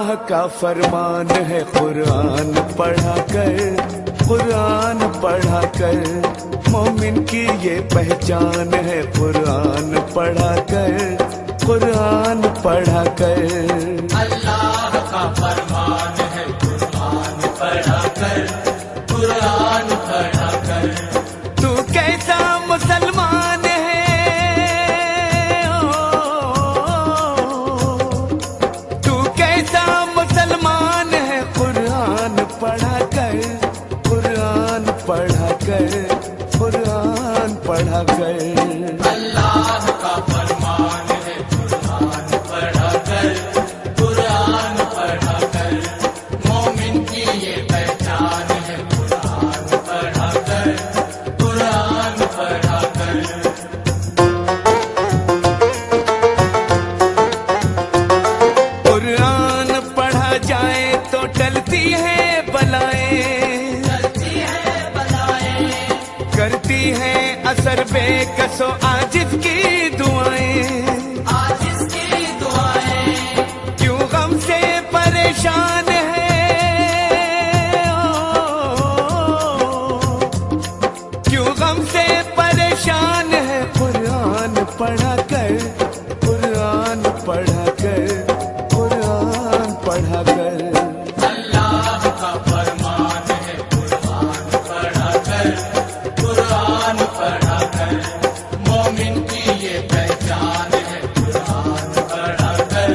اللہ کا فرمان ہے قرآن پڑھا کر، قرآن پڑھا کر، مومن کی یہ پہچان ہے قرآن پڑھا کر، قرآن پڑھا کر۔ اللہ کا فرمان ہے قرآن پڑھا کر، قرآن پڑھا کر۔ تو کیسا مسلمان ہے، تو کیسا مسلمان ہے، قرآن پڑھا کر، قرآن پڑھا کر، قرآن پڑھا کر۔ اللہ کا فرمان ہے قرآن پڑھا کر، قرآن پڑھا کر، مومن کی یہ پہچان ہے قرآن پڑھا کر، قرآن پڑھا کر۔ قرآن پڑھا جائے تو ٹلتی ہے بلائیں، کرتی ہے اثر بے کس و عاجز کی دعائیں، کیوں غم سے پریشان ہے، کیوں غم سے پریشان ہے، قرآن پڑھا کر، قرآن پڑھا کر، قرآن پڑھا کر۔ اللہ کا فرمان ہے قرآن پڑھا کر، قرآن پڑھا کر، مومن کی یہ پہچان ہے قرآن پڑھا کر،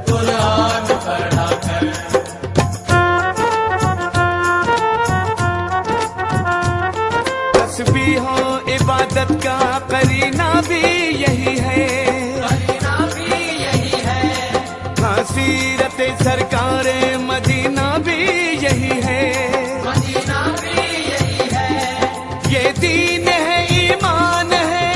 قرآن پڑھا کر۔ تسبیح و عبادت کا قرینہ بھی یہی ہے، ہاں سیرت سرکار مدینہ بھی یہی ہے، یہ دین ہے ایمان ہے،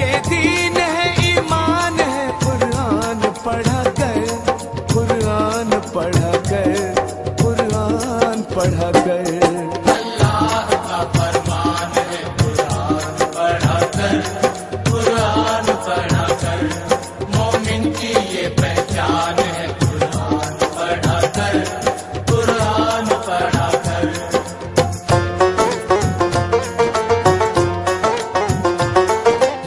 یہ دین ہے ایمان ہے، قرآن پڑھا کر، قرآن پڑھا کر، قرآن پڑھا کر۔ اللہ کا فرمان ہے قرآن پڑھا کر، قرآن پڑھا کر، مومن کی یہ پہچان ہے قرآن پڑھا کر، قرآن پڑھا کر۔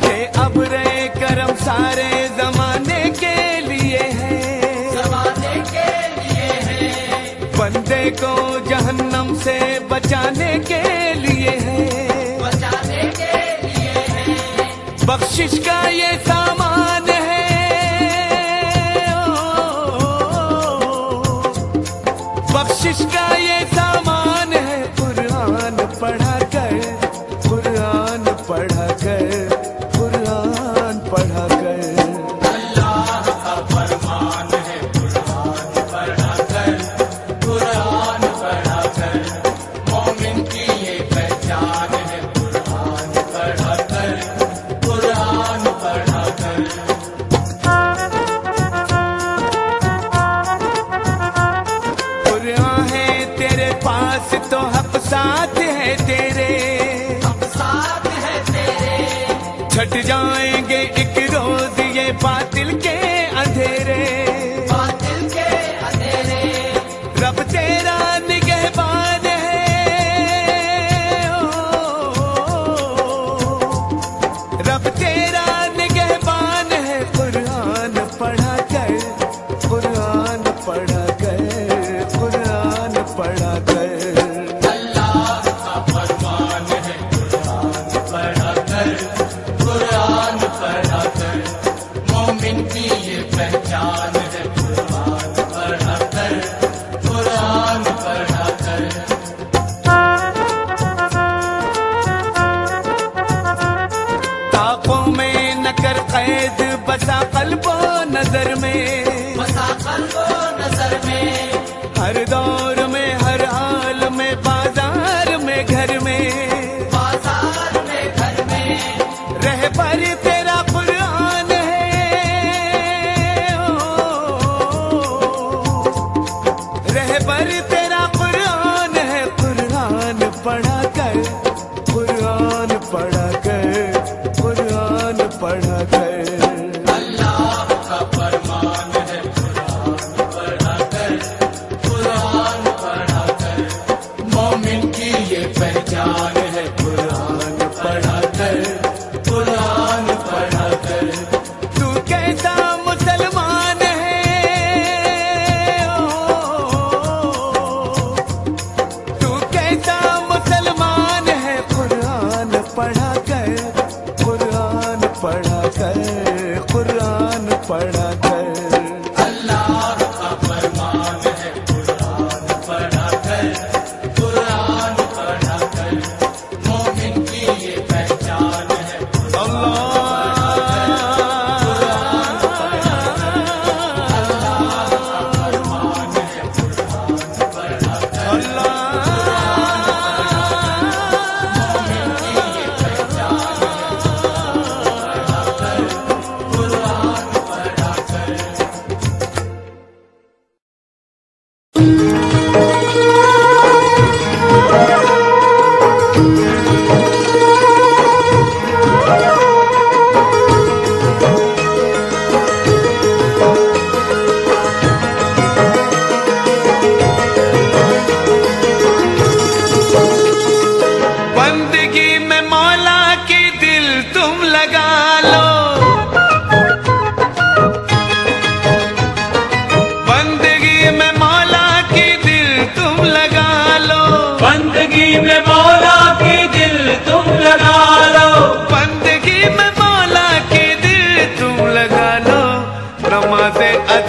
یہ ابر کرم سارے زمانے کے لیے ہے، بندے کو جہنم سے بچانے کے لیے ہے، بخشش کا یہ سامان ہے، بخشش کا یہ سامان ہے، قرآن پڑھا کر، قرآن پڑھا کر، قرآن پڑھا کر۔ اللہ کا فرمان ہے قرآن پڑھا کر، قرآن پڑھا کر، مومن کی یہ پہچان ہے قرآن پڑھا کر، قرآن پڑھا کر۔ قرآن ہے تیرے پاس تو حق ساتھ ہے تیرے، چھٹ جائیں گے ایک روز یہ باطل کے اندھیرے، رب تیرا نگہبان ہے، رب تیرا نگہبان ہے، قرآن پڑھا کر، قرآن پڑھا کر، قرآن پڑھا کر۔ اللہ کا فرمان ہے قرآن پڑھا کر، قرآن پڑھا کر، مومن کی یہ پہچان ہے قرآن پڑھا کر، قرآن پڑھا کر۔ طاقوں میں نہ کر قید، بسا قلب و نظر میں، ہر دور میں ہر حال میں، بازار میں گھر میں، رہبر تیرا قرآن ہے، رہبر تیرا قرآن ہے، قرآن پڑھا کر، قرآن پڑھا کر، قرآن پڑھا کر۔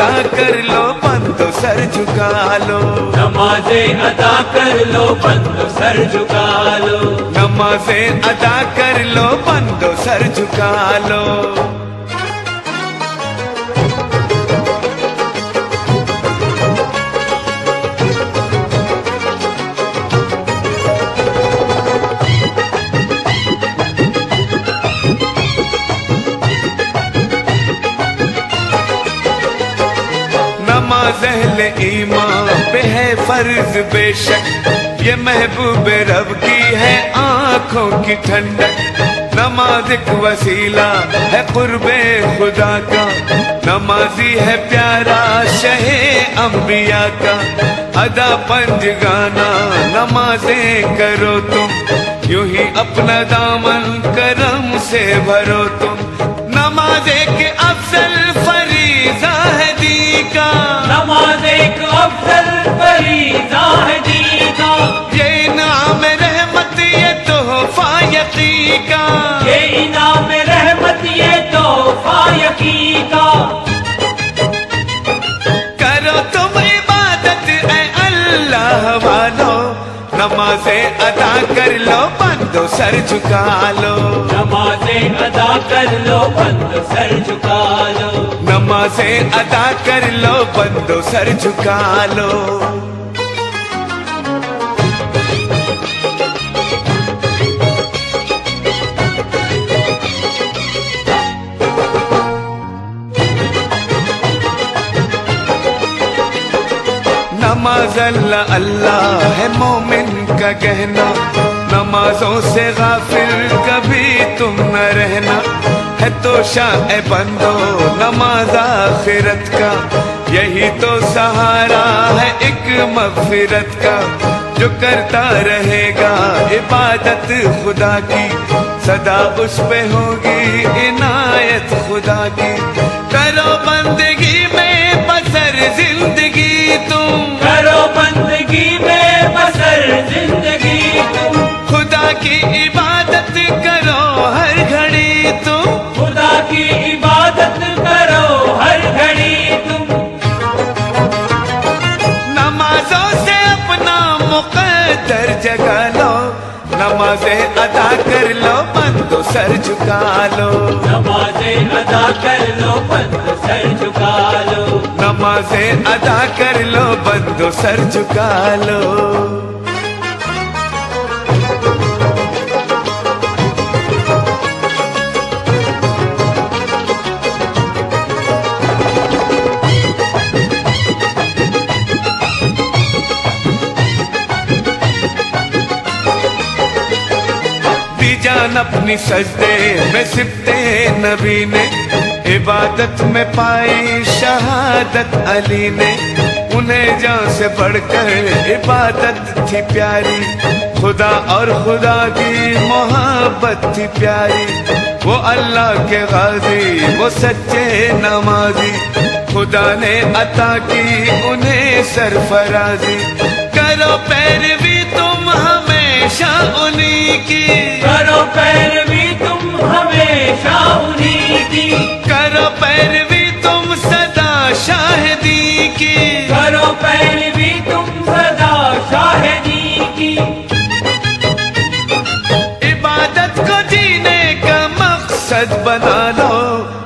ادا کر لو بندو سر جھکا لو نمازیں ادا کر لو بندو سر جھکا لو نمازیں ادا کر لو بندو سر جھکا لو نماز اہل ایمان پہ ہے فرض بے شک یہ محبوب رب کی ہے آنکھوں کی ٹھنڈک نماز ایک وسیلہ ہے قرب خدا کا نمازی ہے پیارا شہ انبیاء کا ادا پنج گانا نمازیں کرو تم یوں ہی اپنا دامن کرم سے بھرو تم نماز ایک افضل فریضہ ہے دین کا نماز ایک افضل فریضہ ہے دین کا یہ انعام رحمت یہ تحفہ یقین کا یہ انعام رحمت یہ تحفہ یقین کا کرو تم عبادت اے اللہ والو نمازیں ادا کر لو بندو سر جھکا لو نمازیں ادا کر لو بندو سر جھکا لو نمازیں ادا کر لو بندو سر جھکا لو نماز اللہ اللہ ہے مومن کا کہنا نمازوں سے غافل کبھی تم نہ رہنا ہے تو شاہ بندو نماز آخرت کا یہی تو سہارا ہے ایک مغفرت کا جو کرتا رہے گا عبادت خدا کی صدا اس پہ ہوگی عنایت خدا کی کرو بندگی میں بسر زندگی تم کرو بندگی میں بسر زندگی تم خدا کی عبادت کرو ہر گھڑی تم خدا کی عبادت کرو ہر گھڑی تم نمازوں سے اپنا مقدر جگا لو نمازیں ادا کر لو بندو سر جھکا لو نمازیں ادا کر لو بندو سر جھکا لو نمازیں ادا کر لو بندو سر جھکا لو جان اپنی سجدے میں سبتے نبی نے عبادت میں پائی شہادت علی نے انہیں جان سے بڑھ کر عبادت تھی پیاری خدا اور خدا کی محبت تھی پیاری وہ اللہ کے غازی وہ سچے نمازی خدا نے عطا کی انہیں سرفرازی کرو پیروی تم ہمیشہ انہی کی کرو پیروی تم ہمیشہ انہی کی کرو پیروی تم سدا شاہدی کی کرو پیروی تم سدا شاہدی کی عبادت کو جینے کا مقصد بنا لو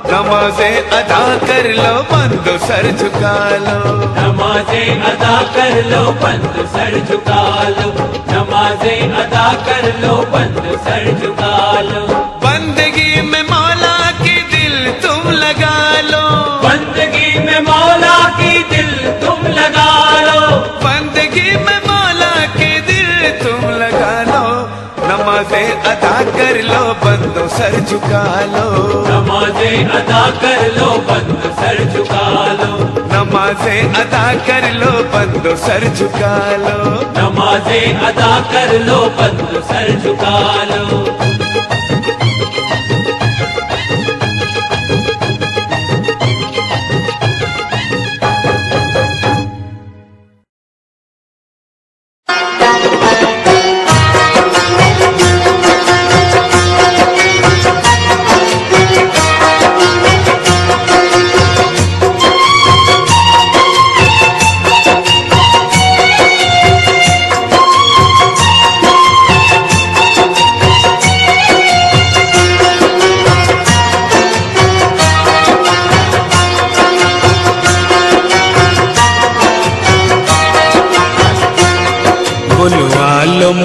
نمازیں ادا کر لو بندو سر جھکا لو نمازیں ادا کر لو بند سر جھکا لو نمازیں ادا کر لو بند سر جھکا لو بندگی میں مولا کی دل تم لگا لو بندگی میں مولا کی دل تم لگا لو بندگی میں مولا کی دل تم لگا لو نمازیں ادا کر لو بندو سر جھکا لو نمازیں ادا کر لو بند سر جھکا لو نمازیں ادا کر لو بندو سر جھکا لو نمازیں ادا کر لو بند سر جھکا لو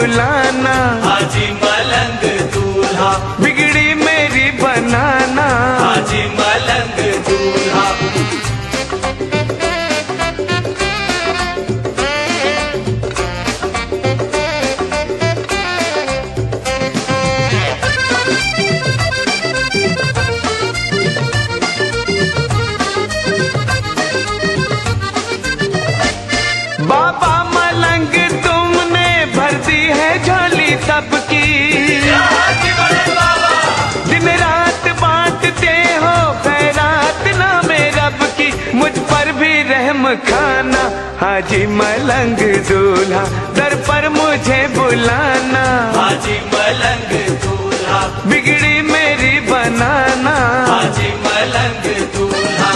بلانا، حاجی ملنگ دولہا بگڑی میری بنانا، حاجی ملنگ دولہا بابا ملنگ تم نے بھر دی ہے جھولی سب کی، دن رات بانٹتے ہو خیرات نام رب کی، مجھ پر بھی رحم کھانا، حاجی ملنگ دولہا در پر مجھے بلانا، حاجی ملنگ دولہا بگڑی میری بنانا، حاجی ملنگ دولہا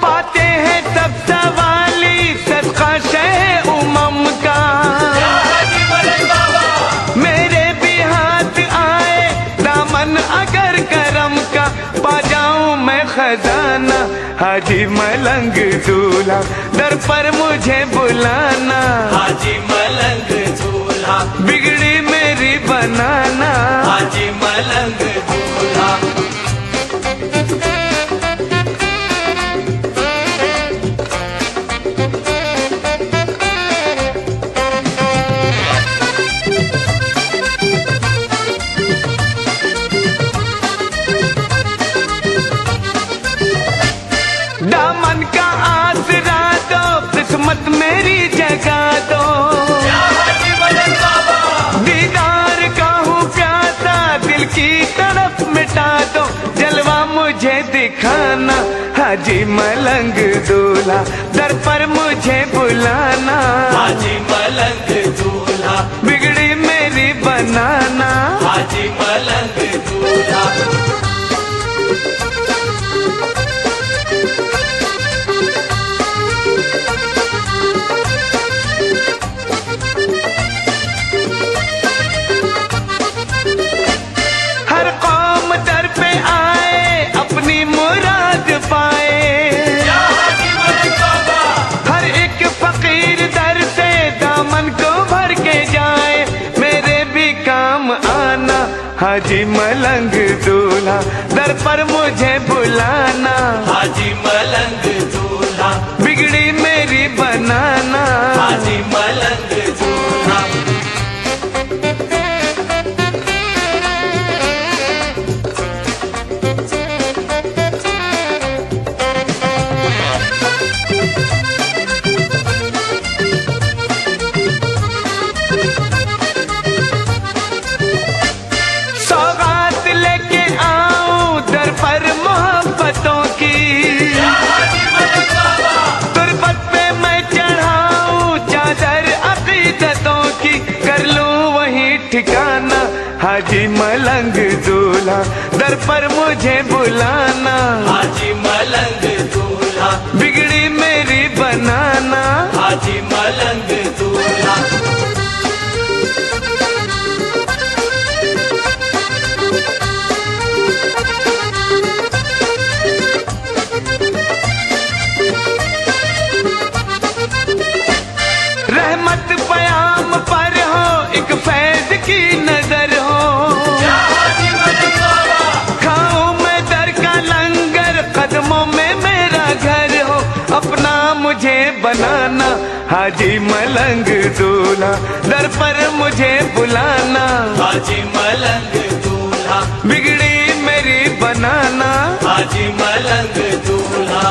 پاتے ہیں سب سوالی صدقہ شہ امم کا، میرے بھی ہاتھ آئے دامن اگر کرم کا، پا جاؤں میں خزانہ، حاجی ملنگ دولہا در پر مجھے بلانا، حاجی ملنگ دولہا بگڑی میری بنانا، حاجی ملنگ دولہا دامن کا آسرا دو، قسمت میری جگا دو، دیدار کا ہوں پیاسا، دل کی طرف مٹا دو، جلوہ مجھے دکھانا، حاجی ملنگ دولہا در پر مجھے بلانا، حاجی ملنگ دولہا بگڑی میری بنانا، حاجی ملنگ دولہا ہر قوم در پہ آئے اپنی مراد پائے، ہر ایک فقیر در سے دامن کو بھر کے جائے، میرے بھی کام آنا، حاجی ملنگ دولہا در پر مجھے بلانا، حاجی ملنگ دولہا بگڑی میری بنانا، حاجی ملنگ دولہا سوغات لے کے آؤں در پر محبتوں کی، تربت پہ میں چڑھاؤں چادر عقیدتوں کی، کر لوں وہیں ٹھکانا، حاجی ملنگ دولہا در پر مجھے بلانا، حاجی ملنگ دولہا بگڑی میری بنانا، حاجی ملنگ دولہا رحمت پیام پر ہو ایک فیض کی نظر ہو، کھاؤں میں در کا لنگر قدموں میں میرا گھر ہو، اپنا مجھے بنانا، حاجی ملنگ دولہا در پر مجھے بلانا، حاجی ملنگ دولہا بگڑی میری بنانا، حاجی ملنگ دولہا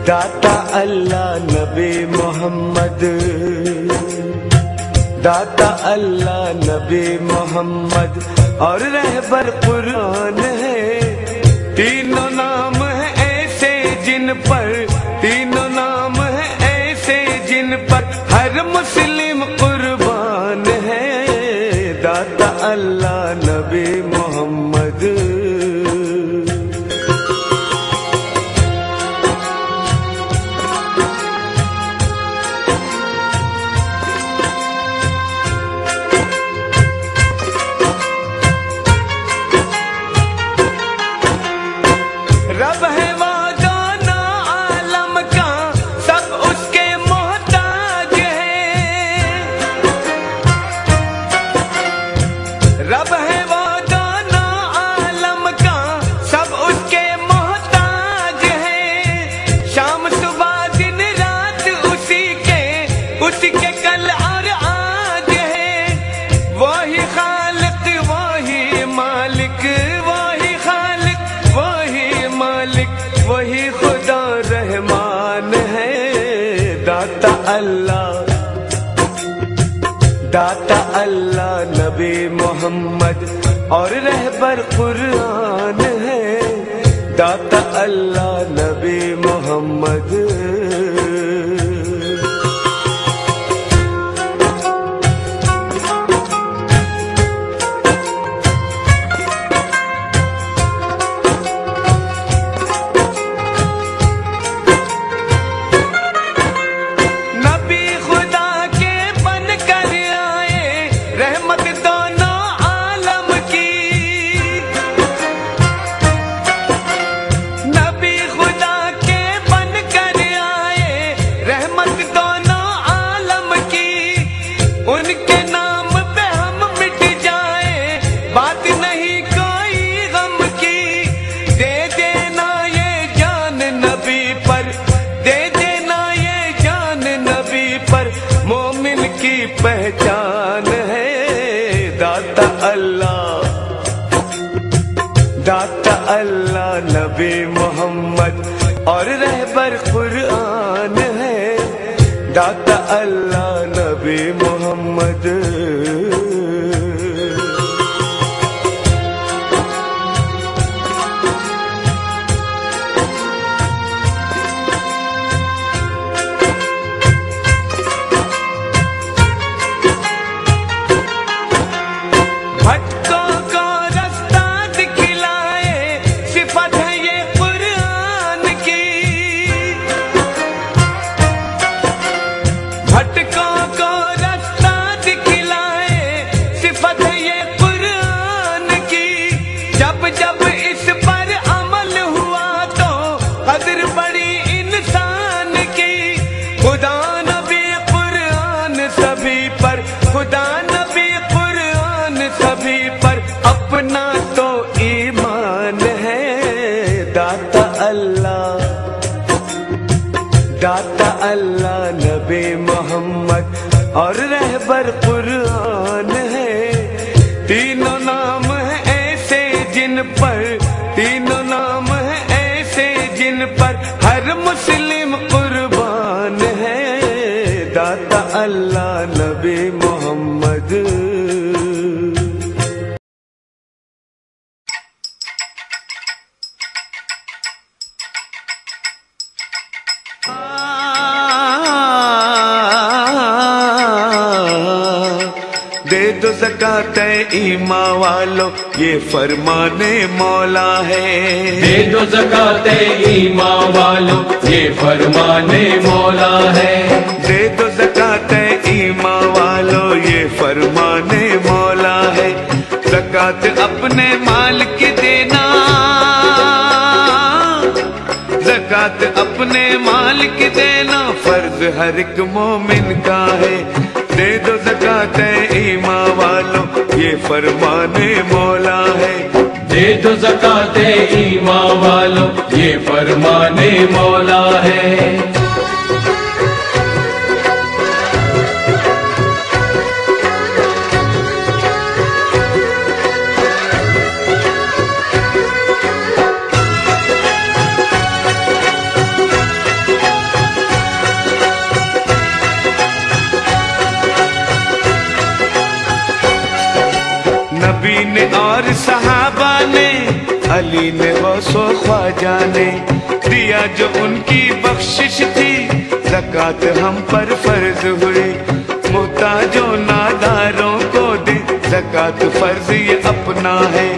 داتا اللہ نبی محمد، داتا اللہ نبی محمد اور رہبر قرآن ہے، تینوں نام ہیں ایسے جن پر، تینوں نام ہیں ایسے جن پر ہر مسلم قربان ہے، داتا اللہ نبی محمد، اسی کے کل اور آج ہے، وہی خالق وہی مالک، وہی خالق وہی مالک، وہی خدا رحمان ہے۔ داتا اللہ، داتا اللہ نبی محمد اور رہبر قرآن ہے، داتا اللہ نبی محمد۔ پہچان ہے داتا اللہ، داتا اللہ نبی محمد اور رہبر قرآن ہے، داتا اللہ نبی محمد۔ خدا نبی قرآن سبھی پر اپنا تو ایمان ہے، داتا اللہ، داتا اللہ نبی محمد اور رہبر قرآن ہے۔ تینوں نام ہیں ایسے جن پر، تینوں نام ہیں ایسے جن پر ہر مسلم قربان ہے، داتا اللہ نبی محمد۔ دے دو زکات ایمان والو یہ فرمان مولا ہے، دے دو زکات ایمان والو یہ فرمان مولا ہے، دے دو زکات ایمان والو یہ فرمان مولا ہے۔ زکات اپنے مال کی دینا، زکات اپنے مال کی دینا فرض ہر ایک مومن کا ہے۔ دے دو زکات ایمان والو یہ فرمان مولا ہے، دے دو زکات ایمان والو یہ فرمان مولا ہے۔ نبی نے اور صحابہ نے، علی نے غوث و خواجہ نے دیا جو ان کی بخشش تھی، زکات ہم پر فرض ہوئی، محتاج و ناداروں کو دے، زکات فرض یہ اپنا ہے،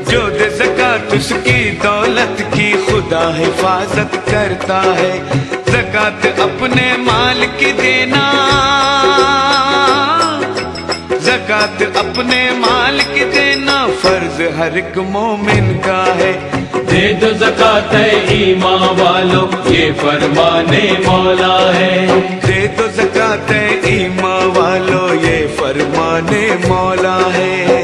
جو دے زکات اس کی دولت کی خدا حفاظت کرتا ہے۔ زکات اپنے مال کی دینا، زکات اپنے مال کی دینا فرض ہر ایک مومن کا ہے۔ دے دو زکات ایمان والو یہ فرمان مولا ہے، دے دو زکات ایمان والو یہ فرمان مولا ہے۔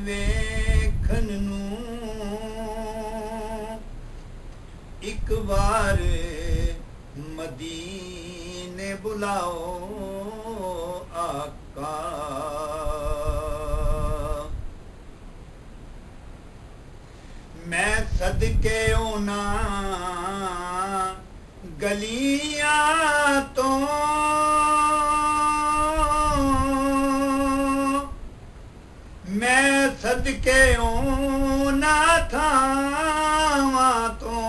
ਵੇਖਣ ਨੂੰ ਇੱਕ ਵਾਰ ਮਦੀਨੇ ਬੁਲਾਓ ਆਕਾ ਮੈਂ ਸਦਕੇ ਉਹਨਾਂ ਗਲੀਆਂ ਤੋਂ ਮੈਂ ਸਦਕੇ ਉਹਨਾਂ ਥਾਵਾਂ ਤੋਂ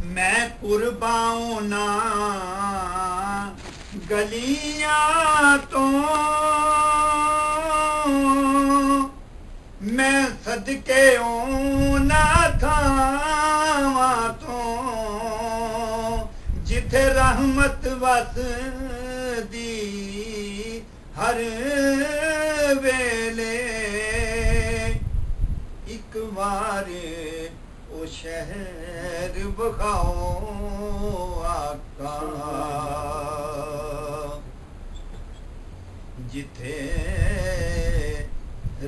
ਮੈਂ ਕੁਰਬਾਨਾ ਗਲੀਆਂ ਤੋਂ ਮੈਂ ਸਦਕੇ ਉਹਨਾਂ ਥਾਵਾਂ ਤੋਂ ਜਿੱਥੇ ਰਹਿਮਤ ਵਸਦੀ ਹਰ ਵੇਲੇ ਇੱਕ ਵਾਰ ਉਹ ਸ਼ਹਿਰ ਵਿਖਾਓ ਆਕਾ ਜਿੱਥੇ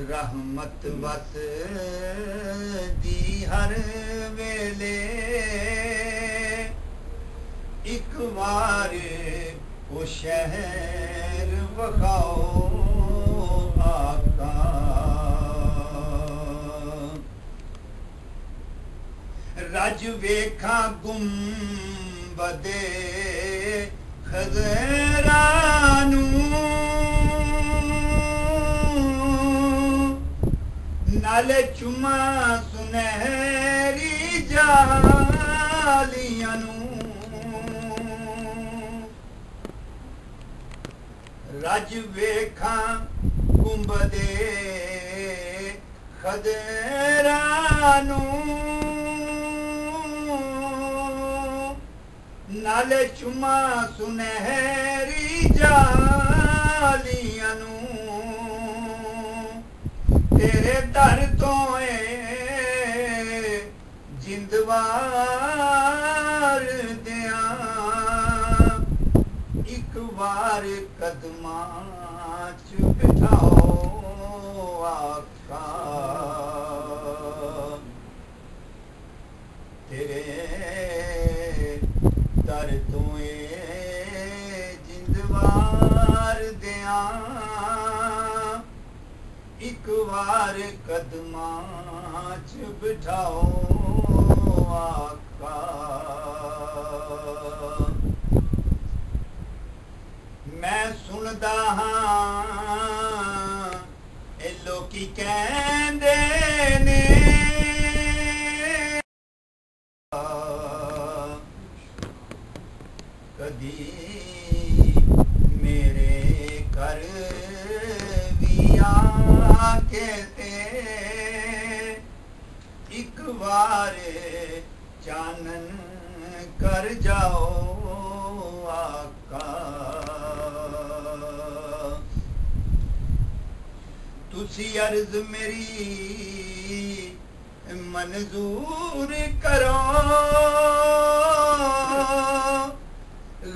ਰਹਿਮਤ ਵਸਦੀ ਹਰ ਵੇਲੇ ਇੱਕ ਵਾਰ ਉਹ ਸ਼ਹਿਰ ਵਿਖਾਓ ਆਕਾ ਰਜ ਵੇਖਾਂ ਗੁੰਬਦੇ ਖਜ਼ਰਾ ਨੂੰ ਨਾਲੇ ਚੁਮਾ ਸੁਨਹਿਰੀ ਜਾਲੀਆਂ ਨੂੰ ਰਜ ਵੇਖਾਂ ਗੁੰਬਦੇ ਖਜ਼ਰਾ ਨੂੰ ਨਾਲੇ ਚੁਮਾ ਸੁਨਹਿਰੀ ਜਾਲੀਆਂ ਨੂੰ ਤੇਰੇ ਦਰ ਤੋਂ ਏ ਜਿੰਦਵਾਰ ਦਿਆਂ ਇੱਕ ਵਾਰ ਕਦਮਾਂ ਚ ਬਿਠਾਓ ਆਕਾ ਤੇਰੇ ਦਰ ਤੋਂ ਏ ਜਿੰਦਵਾਰ ਦਿਆਂ ਇੱਕ ਵਾਰ ਕਦਮਾਂ ਚ ਬਿਠਾਓ ਆਕਾ ਮੈਂ ਸੁਣਦਾ ਹਾਂ ਇਹ ਲੋਕੀ ਕਹਿੰਦੇ ਨੇ ਕਦੀ ਮੇਰੇ ਘਰ ਵੀ ਆ ਕੇ ਤੇ ਇੱਕ ਵਾਰ ਚਾਨਣ ਕਰ ਜਾਓ ਆਕਾ ਤੁਸੀਂ ਅਰਜ਼ ਮੇਰੀ ਮਨਜ਼ੂਰ ਕਰੋ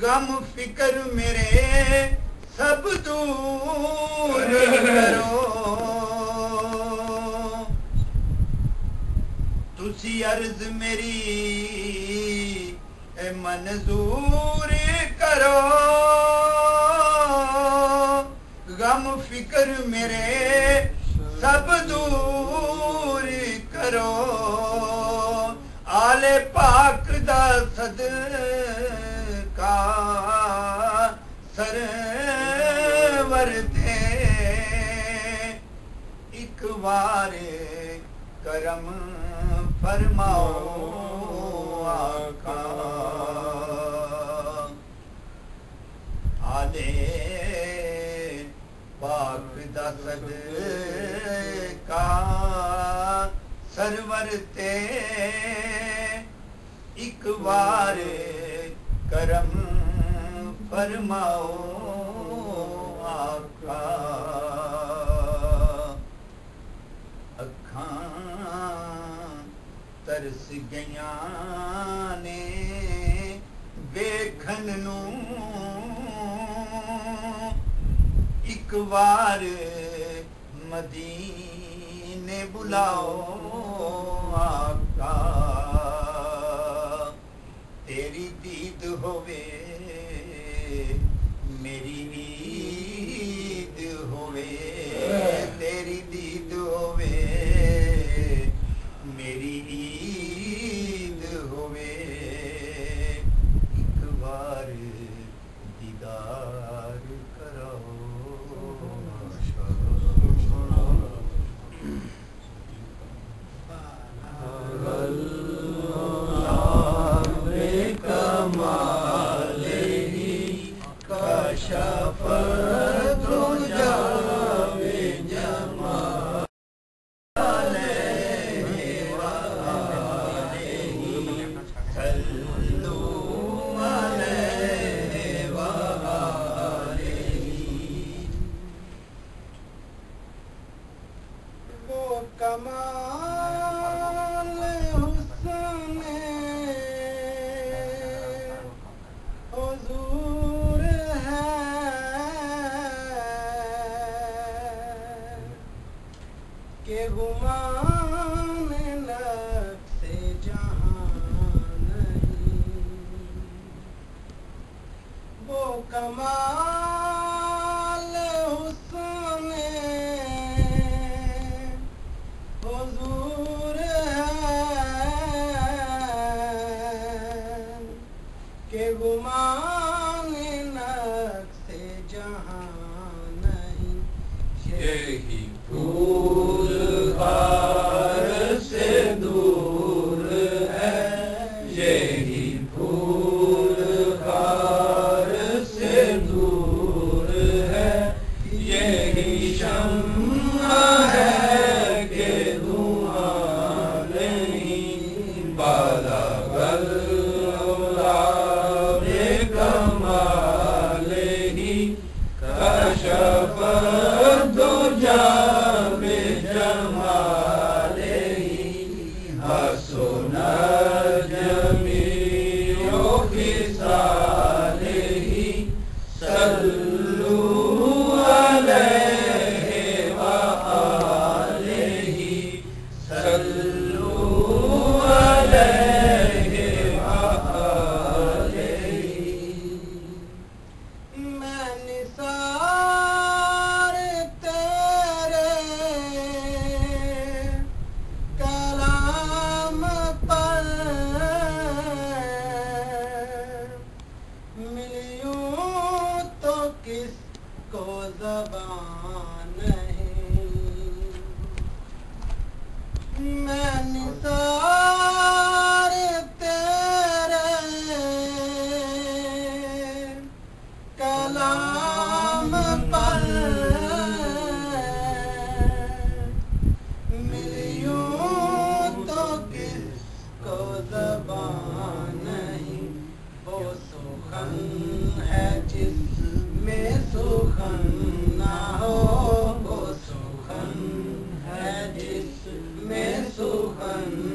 ਗਮ ਫਿਕਰ ਮੇਰੇ ਸਭ ਦੂਰ ਕਰੋ ਤੁਸੀਂ ਅਰਜ਼ ਮੇਰੀ ਮਨਜ਼ੂਰ ਕਰੋ ਗਮ ਫਿਕਰ ਮੇਰੇ ਸਭ ਦੂਰ کرو آلے پاک دا صدقہ سرور تے ایک بار کرم فرماؤ آقا آلے پاک دا صدقہ سرور تے ایک بار کرم فرماؤ آقا اکھاں ترس گیاں نے ویکھن نوں ایک بار مدینے بلاؤ آقا تیری دید ہووے میری عید ہووے تیری دید ہووے میری عید ہووے ایک بار دیدار کرو کمال حسن حضور ہے کہ گمان نفس جہاں نہیں وہ کمال حسن حضور ہے کہ گمان نقص جہاں نہیں یہی پھول ہار سے دور ہے یہی پھول ہار سے دور ہے یہی شمع ہے سخن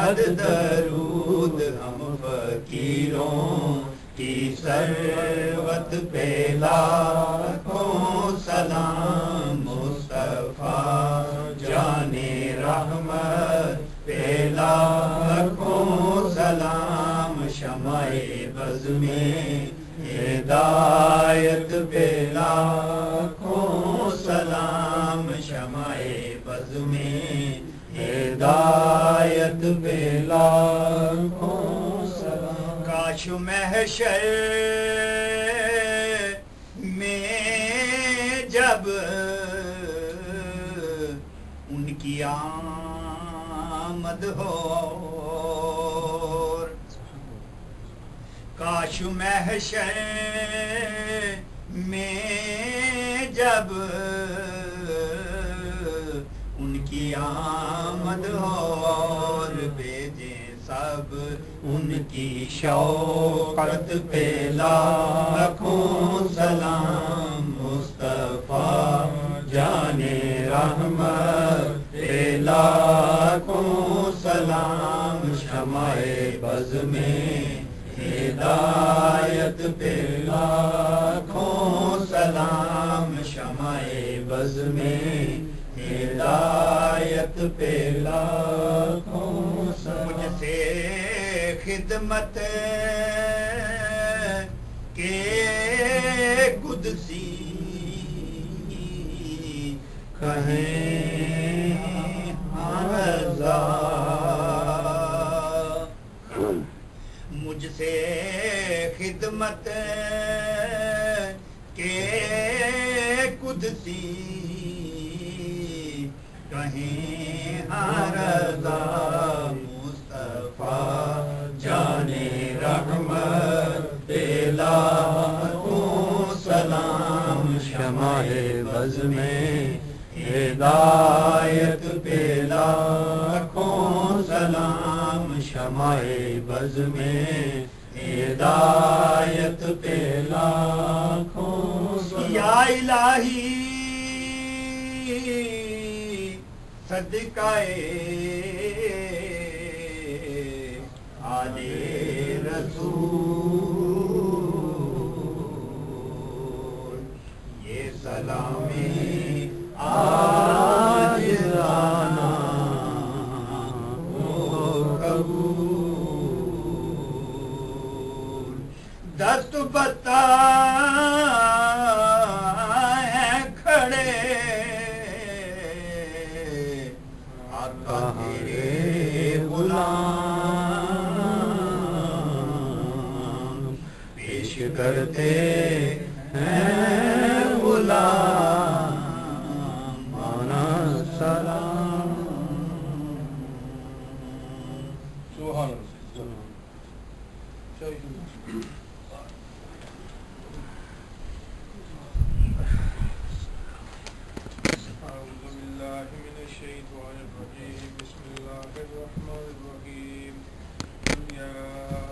حد درود ہم فقیروں کی ثروت پہ لاکھوں سلام مصطفیٰ جان رحمت پہ لاکھوں سلام شمع بز میں ہدایت پہ لاکھوں سلام شمع بز میں ہدایت پہ لاکھوں سلام کاش محشر میں جب ان کی آمد ہو کاش محشر میں جب ان کی آمد ہو اور بھیجے سب ان کی شوقت پہ لاکھوں سلام مصطفیٰ جان رحمت پہ لاکھوں سلام شمع بز میں ہدایت پہ لاکھوں سلام شمع بز میں ہدایت پہ لاکھوں سلام مجھ سے خدمت کے قدسی کہیں رضا مجھ سے خدمت کے قدسی کہیں رضا مصطفیٰ جان رحمت پہ لاکھوں سلام شمع بز میں ہدایت پہ لاکھوں سلام شمع بز میں ہدایت پہ لاکھوں سلام یا الہی صدقہ آل رسول یہ سلامی آج آنا ہو قبول دست بتا ہیں کھڑے آقا تیرے غلام پیش کرتے ہیں غلام مانا سلام سبحان أعوذ بالله من الشيطان الرجيم بسم الله الرحمن الرحيم قل يا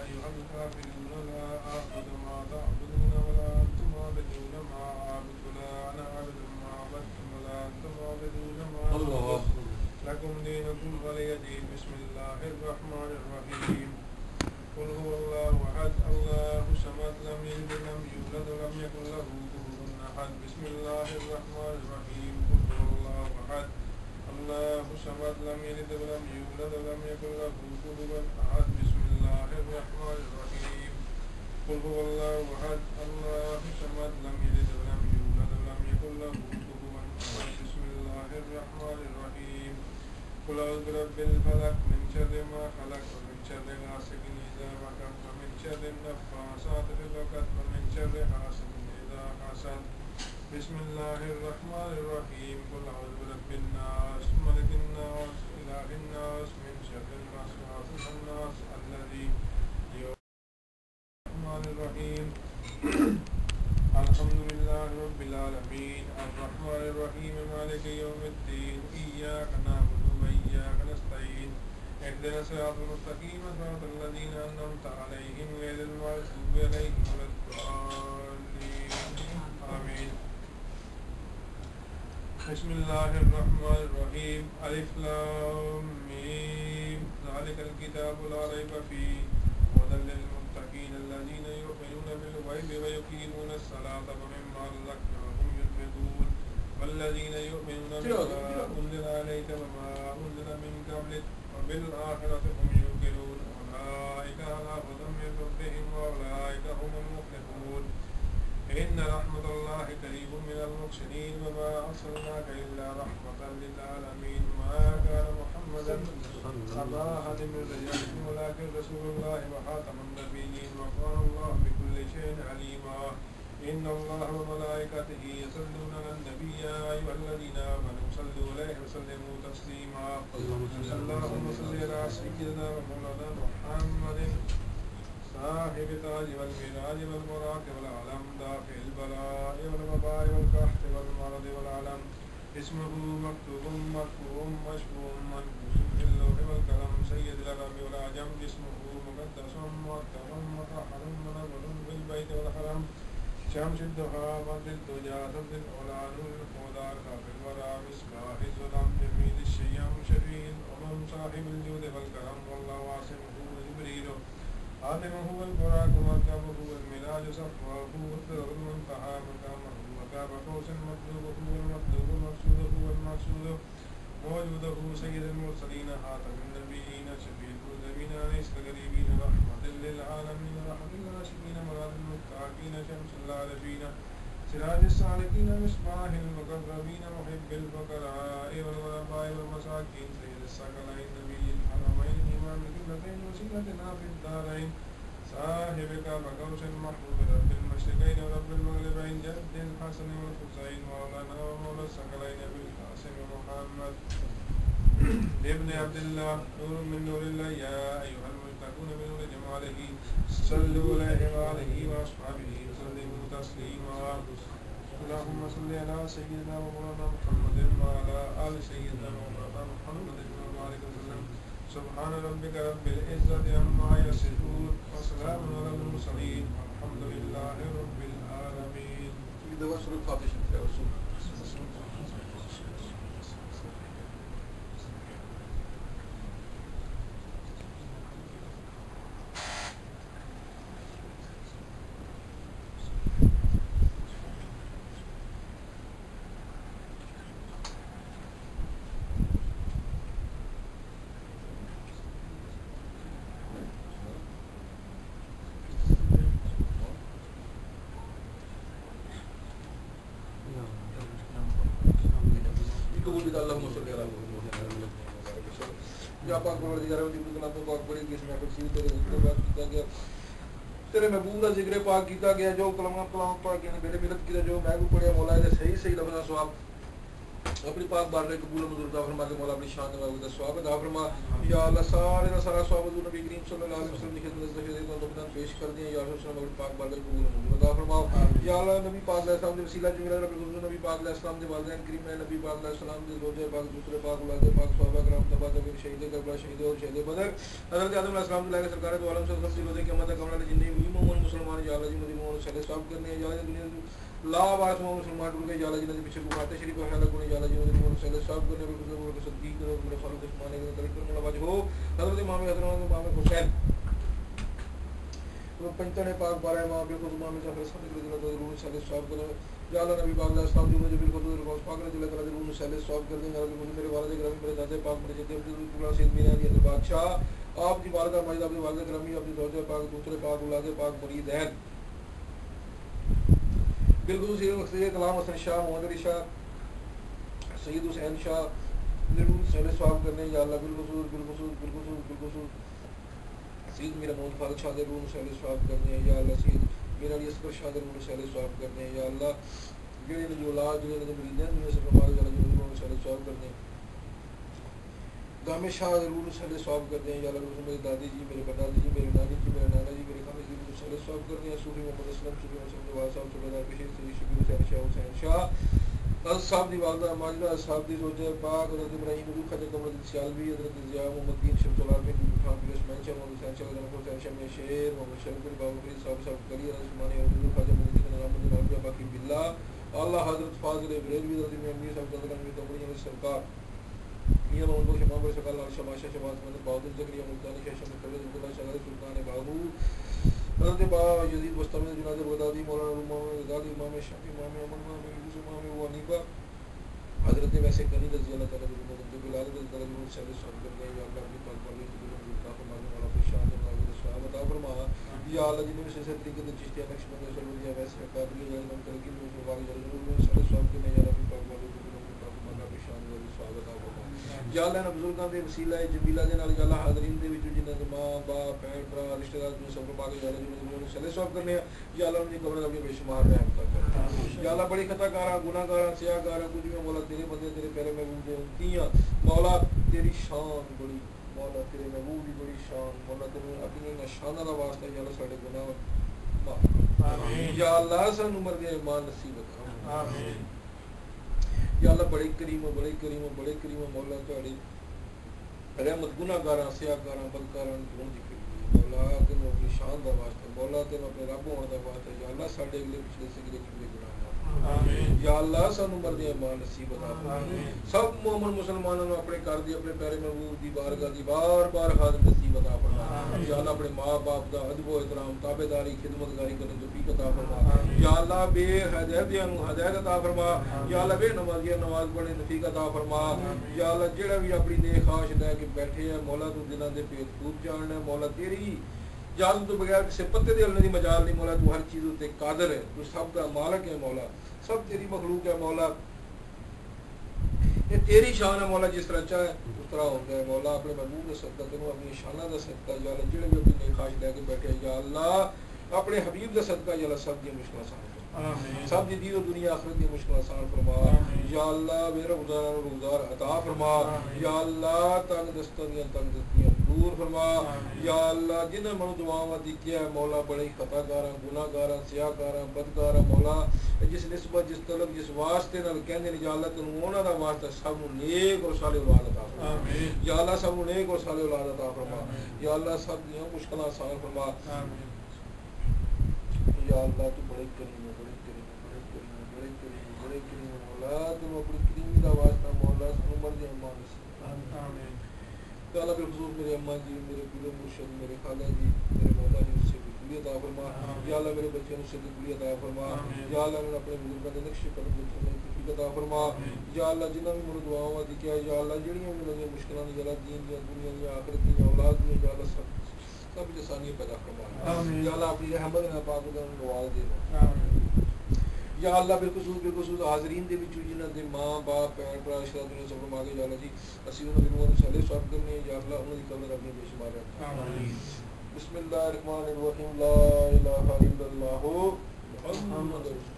أيها الكافرون لا أعبد ما تعبدون ولا أنتم عابدون ما أعبد ولا أنا عابد ما عبدتم ولا أنتم عابدون ما أعبد لكم دينكم ولي دين بسم الله الرحمن الرحيم قل هو الله أحد الله الصمد لم يلد ولم يولد ولم يكن له كفوا أحد بسم الله الرحمن الرحيم قل هو الله أحد الله الصمد لم يلد ولم يولد ولم يكن له كفوا أحد بسم الله الرحمن الرحيم قل هو الله أحد الله الصمد لم يلد ولم يولد ولم يكن له كفوا أحد بسم الله الرحمن الرحيم قل أعوذ برب الفلق من شر ما خلق ومن شر غاسق إذا وقب ومن شر النفاثات في العقد ومن شر حاسد إذا حسد بسم الله الرحمن الرحيم قل أعوذ برب الناس ملك الناس إله الناس من شر الوسواس الخناس الذي الرحمن الرحيم الحمد لله رب العالمين الرحمن الرحيم مالك يوم الدين إياك نعبد وإياك نستعين اهدنا الصراط المستقيم صراط الذين أنعمت عليهم غير المغضوب عليهم ولا الضالين آمين بسم الله الرحمن الرحيم ألف لام ميم ذلك الكتاب لا ريب فيه هدى للمتقين الذين يؤمنون بالغيب ويقيمون الصلاة ومما رزقناهم ينفقون والذين يؤمنون بما أنزل عليك وما أنزل من قبلك وبالآخرة هم يوقنون أولئك على هدى من ربهم وأولئك هم المفلحون إن رحمة الله قريب من المحسنين وما أرسلناك إلا رحمة للعالمين ما كان محمدا أبا أحد من رجالكم ولكن رسول الله وخاتم النبيين وكان الله بكل شيء عليما إن الله وملائكته يصلون على النبي يا أيها الذين آمنوا صلوا عليه وسلموا تسليما اللهم صل على سيدنا ومولانا محمد صاحب التاج والميراج والبراق والعلم دافع البلاء والوباء والقحط والمرض والعلم اسمه مكتوب مرفوع مشفوع منفوس في اللوح والقلم سيد العرب والعجم اسمه مقدس مرتب مطهر منور بالبيت والحرم شمس الضحى بدر الدجى سد العلا نور الهدى كافر الورى مصباح الظلام جميل الشيم شفيع الأمم صاحب الجود والكرم والله عاصمه جبريل عالمه البراق مركبه الملاج صفواه والثغر المنتهى مقامه وكاب قوس مطلوبه والمطلوب مقصوده والمقصود موجوده سيد المرسلين خاتم النبيين شفيع المذنبين انيس الغريبين رحمة للعالمين رحمة للعاشقين مراد المتقين شمس العارفين سراج السالكين مصباح المقربين محب الفقراء والغرباء والمساكين سيد الثقلين نبي الحرمين إمام القبلتين وسيلتنا في الدارين صاحبك بقوس محبوب رب المشرقين ورب المغربين جد الحسن والحسين مولانا ومولى الثقلين بالقاسم محمد ابن عبد الله نور من نور الله يا أيها المتقون من نور جماله صلوا عليه وآله وأصحابه وسلموا تسليما اللهم صل على سيدنا ومولانا محمد وعلى آل سيدنا ومولانا محمد وبارك وسلم سبحان ربك رب العزة عما يصفون وسلام على المرسلين والحمد لله رب العالمين. اللهم صل على محمد یا پاک پروردگار و دیگر کلام پاک بڑی اس میں تفسیر تیرے ذکر بات کیتا گیا تیرے محبوب کا ذکر پاک کیتا گیا جو کلام پاک یعنی میرے ملت کی جو میں کو پڑھیا مولا نے صحیح لفظ ثواب اپنی پاک بارگاہ قبول و منظور عطا فرما کے مولا اپنی شان میں وہ ثواب عطا فرما یا اللہ سارے کا سارا ثواب حضور نبی کریم صلی اللہ علیہ وسلم کی خدمت میں خدمت پیش کر دیں یا رسول اللہ پاک بارگاہ قبول و منظور عطا فرما یا اللہ نبی پاک علیہ السلام کے وسیلہ جو میرا رب حضور نبی پاک علیہ السلام کے والدین کریم ہے نبی پاک علیہ السلام کے روزے پاک دوسرے پاک اولاد پاک صحابہ کرام تبع تبع شہید کربلا شہید اور شہید بدر حضرت آدم علیہ السلام کے سرکار دو عالم سے سب سے روزے قیامت تک ہمارے جتنے بھی مومن مسلمان یا اللہ جی مدی مومن صلی ثواب کرنے یا اللہ دنیا لا وارث مومن مسلمان ڈول کے یا اللہ جی نے پیچھے بخاتے شریف ہے اللہ کو یا اللہ جی مدی مومن صلی ثواب کرنے کے بزرگ صدیق اور میرے فاروق عثمان کے طریقے مولا واجب ہو حضرت امام حضرت امام حسین وہ پنجتنے پاک بارے ماں بالکل امام جعفر صادق رضی اللہ عنہ صلی ثواب کرنے یا اللہ نبی پاک علیہ السلام جو مجھے بالکل روز پاک رضی اللہ عنہ صلی ثواب کر دیں یا اللہ میرے والد گرامی میرے دادے پاک میرے جدے عبداللہ سید میرا علی حضرت بادشاہ آپ کی والدہ ماجدہ اپنی والدہ گرامی اپنی زوجہ پاک دوسرے پاک اولاد پاک مرید ہیں بالکل سید مقصد کلام حسن شاہ محمد علی شاہ سید حسین شاہ ضرور صلی ثواب کرنے یا اللہ بالخصوص سید میرا محمد فاروق شاہ ضرور صلی ثواب کرنے یا اللہ سید میرا علی اصغر شاہ ضرور صلی ثواب کرنے یا اللہ جو اولاد جو مرید ہیں ان سے ہمارے ضرور صلی ثواب کرنے دامِ شاہ ضرور صلی ثواب کرتے ہیں یا اللہ میری دادی جی میرے پردادی جی میرے نانی جی میرے نانا جی میرے خالد جی صلی ثواب کرتے ہیں صوفی محمد اسلم صوفی حسن جواد صاحب صلی اللہ علیہ وسلم شبیر حسین شاہ حسین شاہ حضرت صاحب دی والدہ ماجدہ صاحب دی زوجہ پاک حضرت ابراہیم حضور خواجہ قمر سیالوی حضرت ضیاء محمد دین شمس العالمین خان پیر اسماعیل شاہ محمد حسین شاہ جناب حسین شاہ میں شیر محمد شریف بن بابا فرید صاحب صاحب کلی حضرت عثمانی حضور خواجہ محمد نظام الدین عربیہ باقی باللہ اللہ حضرت فاضل بریلوی حضرت امیر صاحب جلال میں تمری سرکار میاں محمد بخش امام پر شکال لال شماشہ شباز محمد بہادر زکریا ملتانی شیشم خلد عبداللہ شغل سلطان باہو حضرت با یزید مستمد جناز بغدادی مولانا امام غزالی امام شافعی امام احمد امام یونس امام ابو حنیفہ حضرت ویسے غنی رضی اللہ تعالیٰ عنہ جو بلال رضی اللہ عنہ سے سب کر گئے یا اللہ کی پاک والی کی دلوں کا فرمان والا شان نواز صاحب عطا فرما یا اللہ جن میں سے طریقے سے چشتیہ نقشبند سلویا ویسے قادری علم ترقی میں جو والی ضرور صلی اللہ کے میں یا اللہ کی پاک والی کی دلوں کا فرمان والا شان والی صاحب عطا فرما یا اللہ نے بزرگاں دے وسیلہ جمیلہ دے نال یا اللہ حاضرین دے وچ جنہاں دے ماں باپ بہن بھرا رشتہ دار جو سب کو پاک یا اللہ جنہاں صلی اللہ کرنے یا اللہ ان کی قبر اپنی بے شمار رحمت کر یا اللہ بڑی خطا کارا گناہ کارا سیاہ کارا کچھ بھی مولا تیرے بندے تیرے پیرے محبوب دے امتیاں مولا تیری شان بڑی مولا تیرے محبوب دی بڑی شان مولا تیرے اپنی نشانہ دا واسطہ یا اللہ ساڈے گناہ معاف آمین یا اللہ سانو مرد ایمان نصیب کر آمین یا اللہ بڑے کریم مولا تہاڈی رحمت گناہ کاراں سیاہ کاراں بدکاراں دون دی مولا تینو اپنی شان دا واسطہ مولا تینو اپنے رب ہون دا واسطہ یا اللہ ساڈے اگلے پچھلے سگرے چلے گناہ آمین یا اللہ سانو مرد ایمان نصیب عطا فرما سب مومن مسلمانوں نے اپنے گھر دی اپنے پیارے محبوب دی بارگاہ دی بار بار خادم نصیب عطا فرما یا اللہ اپنے ماں باپ دا ادب و احترام تابعداری خدمتگاری کرنے کی توفیق عطا فرما یا اللہ بے ہدایتیاں نو ہدایت عطا فرما یا اللہ بے نمازیاں نماز پڑھنے توفیق عطا فرما یا اللہ جڑا بھی اپنی نیک خواہش لے کے بیٹھے ہے مولا تو دلوں دے پیت خوب جاننا ہے مولا تیری جان تو بغیر کسی پتے دے ہلنے دی مجال نہیں مولا تو ہر چیز تے قادر ہے تو سب کا مالک ہے مولا سب تیری مخلوق ہے مولا یہ تیری شان ہے مولا جس طرح چاہے اس طرح ہو گیا مولا اپنے محبوب نے صدقہ تینوں اپنی شانہ دا صدقہ یا اللہ جڑے بھی اپنی نیک خواہش لے کے بیٹھے یا اللہ اپنے حبیب دا صدقہ یا اللہ سب دی مشکل آسان فرما سب دی دین و دنیا آخرت دی مشکل آسان فرما یا اللہ میرا روزگار عطا فرما یا اللہ تنگ دستیاں دور فرما یا اللہ جنہیں منو دعاواں دی کیا ہے مولا بڑے خطا کاراں گناہ کاراں سیاہ کاراں بدکاراں مولا جس نسبت جس طلب جس واسطے نال کہندے نے یا اللہ تینوں انہاں دا واسطہ سب نوں نیک اور صالح اولاد عطا فرما یا اللہ سب نوں نیک اور صالح اولاد عطا فرما یا اللہ سب دیاں مشکلاں آسان فرما یا اللہ تو بڑے کریم مولا تم اپنی کریمی دا واسطہ مولا سن مرضی ایمان آمین یا اللہ بالخصوص میرے اماں جی میرے پیر مرشد میرے خالہ جی میرے مولا جی سے کلی عطا فرما یا اللہ میرے بچوں سے کلی عطا فرما یا اللہ نے اپنے بزرگاں دے نقش قدم تے چلنے کی توفیق عطا فرما یا اللہ جنہاں بھی میرے دعاواں دی کیا یا اللہ جڑیاں بھی میری مشکلاں دی یا دین دی دنیا دی آخرت دی اولاد دی یا اللہ سب جسانی پیدا فرما یا اللہ اپنی رحمت نال پاک دے نواز دے یا اللہ بالخصوص حاضرین دے وچ جنہاں دے ماں باپ بہن بھرا رشتہ دار سب نوں مانگے یا اللہ جی اسی انہاں دے نور صالح ثواب کرنے یا اللہ انہاں دی قبر اپنی بے شمار رکھ آمین بسم اللہ الرحمن الرحیم لا الہ الا اللہ محمد رسول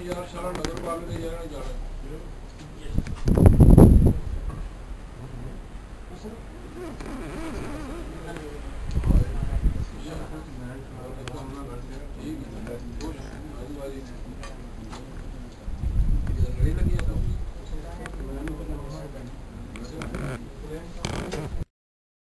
یار سارا نظر والے نے یار جانا ٹھیک ہے